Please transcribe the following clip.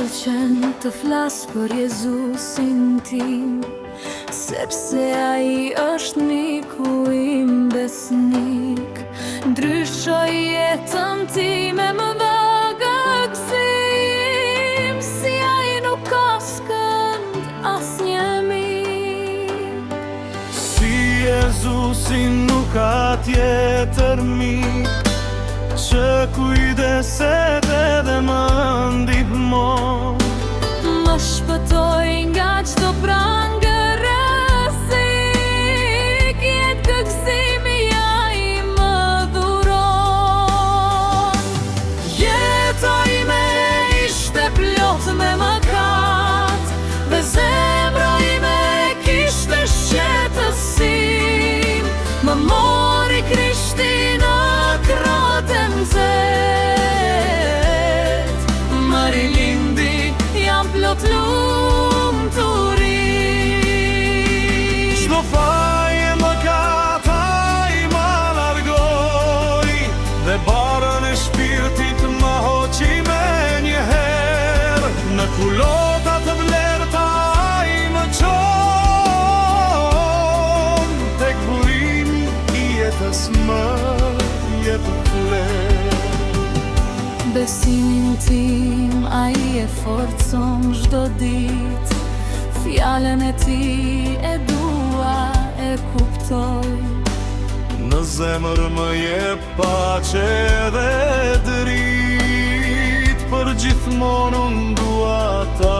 pëlqen të flas për Jezusin tim, sepse ai është miku im besnik. Ndryshoj jetën time, më dha gëzim, si ai nuk ka skënd asnjë mik. Si Jezusin nuk ka tjetër mik, që kujdeset edhe më ndihmon. Më shpëtoi nga çdo prangër rrezik, jetë gëzimi ai më dhuron. Jeta ime ishte plot me mëkat, dhe zemra ime kishte shqetësim. Më mori Krishti në krahët e nxehtë, më rilindi, jam plot lumturi. Çdo faj e mëkat ai ma largoi, dhe barën e shpirtit ma hoqi me njëherë. Në kulota të vlerëta ai më çon, tek burimi i jetës më jep vlerë. Besimin tim ai e forcon çdo ditë, fjalën e tij e dua, e kuptoj. Në zemër më jep paqe dhe dritë, për gjithmonë unë dua ta